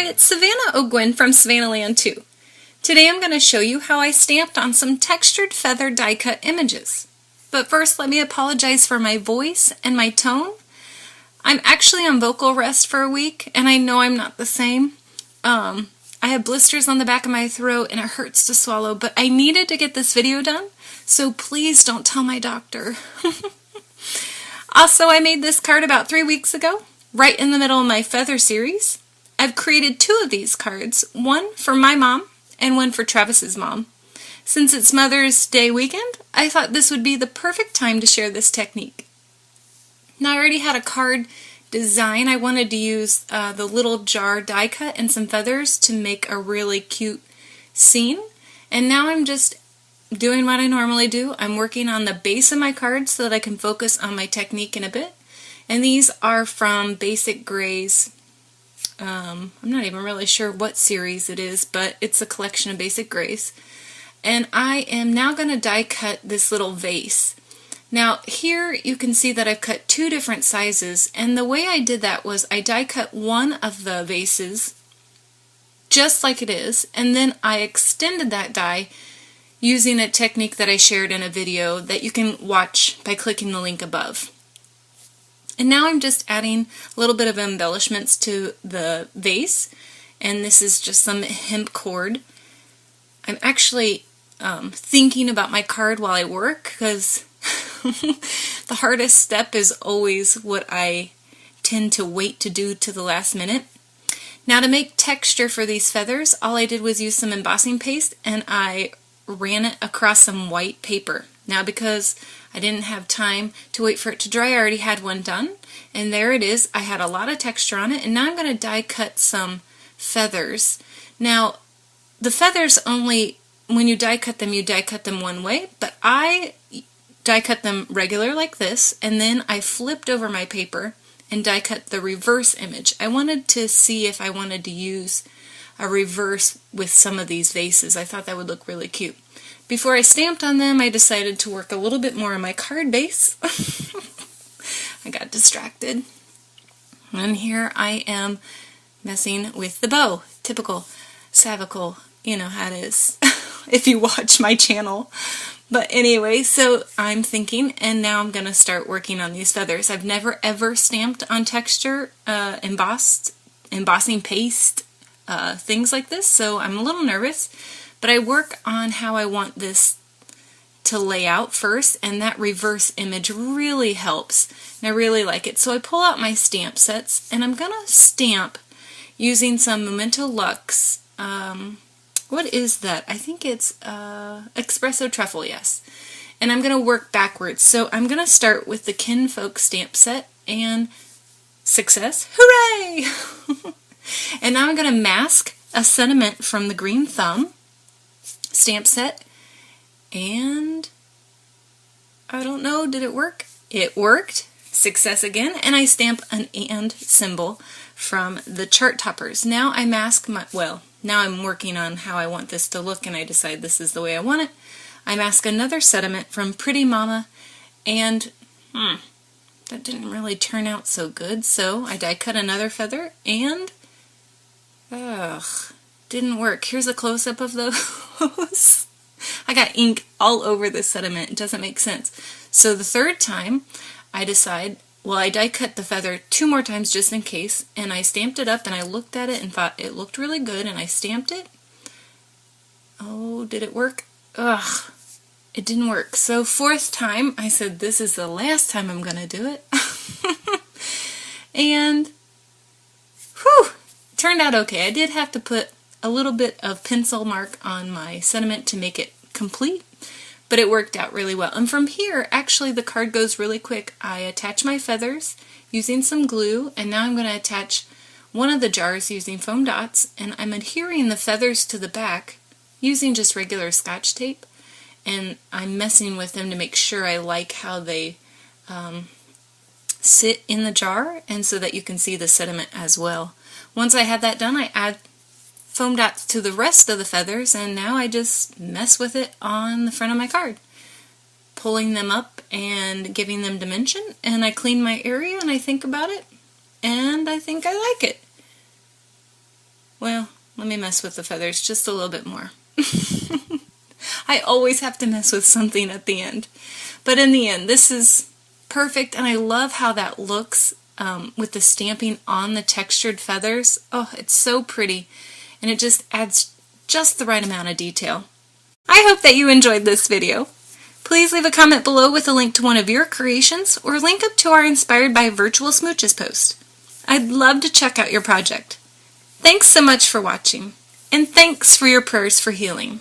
Hi, it's Savannah Ogwin from Savannah 2. Today I'm going to show you how I stamped on some textured feather die cut images. But first, let me apologize for my voice and my tone. I'm actually on vocal rest for a week, and I know I'm not the same. I have blisters on the back of my throat and it hurts to swallow, but I needed to get this video done, so please don't tell my doctor. Also, I made this card about 3 weeks ago, right in the middle of my feather series. I've created 2 of these cards, one for my mom and one for Travis's mom. Since it's Mother's Day weekend, I thought this would be the perfect time to share this technique. Now, I already had a card design. I wanted to use the little jar die cut and some feathers to make a really cute scene. And now I'm just doing what I normally do. I'm working on the base of my card so that I can focus on my technique in a bit. And these are from Basic Grays. I'm not even really sure what series it is, but it's a collection of Basic Grays. And I am now going to die cut this little vase. Now here you can see that I've cut 2 different sizes, and the way I did that was I die cut one of the vases just like it is, and then I extended that die using a technique that I shared in a video that you can watch by clicking the link above. And now I'm just adding a little bit of embellishments to the vase, and this is just some hemp cord. I'm actually thinking about my card while I work, because the hardest step is always what I tend to wait to do to the last minute. Now, to make texture for these feathers, all I did was use some embossing paste and I ran it across some white paper. Now, because I didn't have time to wait for it to dry, I already had one done, and there it is. I had a lot of texture on it, and now I'm going to die cut some feathers. Now, the feathers only, when you die cut them one way, but I die cut them regular like this, and then I flipped over my paper and die cut the reverse image. I wanted to see if I wanted to use a reverse with some of these vases. I thought that would look really cute. Before I stamped on them, I decided to work a little bit more on my card base. I got distracted. And here I am messing with the bow. Typical Savicle, you know how it is if you watch my channel. But anyway, so I'm thinking, and now I'm going to start working on these feathers. I've never ever stamped on texture, embossing paste, things like this, so I'm a little nervous. But I work on how I want this to lay out first, and that reverse image really helps. And I really like it. So I pull out my stamp sets, and I'm going to stamp using some Memento Luxe. What is that? I think it's Espresso Truffle, yes. And I'm going to work backwards. So I'm going to start with the Kinfolk stamp set, and success. Hooray! And now I'm going to mask a sentiment from the Green Thumb stamp set, and I don't know, did it work? It worked. Success again. And I stamp an and symbol from the Chart Toppers. Now I mask my, well, now I'm working on how I want this to look, and I decide this is the way I want it. I mask another sentiment from Pretty Mama, and that didn't really turn out so good, so I die cut another feather, and didn't work. Here's a close-up of those. I got ink all over this sentiment. It doesn't make sense. So the third time, I decide, well, I die cut the feather 2 more times just in case, and I stamped it up, and I looked at it and thought it looked really good, and I stamped it. Oh, did it work? Ugh, it didn't work. So 4th time, I said, this is the last time I'm going to do it. And, whew, turned out okay. I did have to put a little bit of pencil mark on my sentiment to make it complete, but it worked out really well. And from here, actually, the card goes really quick. I attach my feathers using some glue, and now I'm going to attach one of the jars using foam dots, and I'm adhering the feathers to the back using just regular Scotch tape, and I'm messing with them to make sure I like how they sit in the jar, and so that you can see the sediment as well. Once I have that done, I add foam dots to the rest of the feathers, and now I just mess with it on the front of my card, pulling them up and giving them dimension, and I clean my area and I think about it, and I think I like it. Well, let me mess with the feathers just a little bit more. I always have to mess with something at the end. But in the end, this is perfect, and I love how that looks with the stamping on the textured feathers. Oh, it's so pretty, and it just adds just the right amount of detail. I hope that you enjoyed this video. Please leave a comment below with a link to one of your creations, or link up to our Inspired by Virtual Smooches post. I'd love to check out your project. Thanks so much for watching, and thanks for your prayers for healing.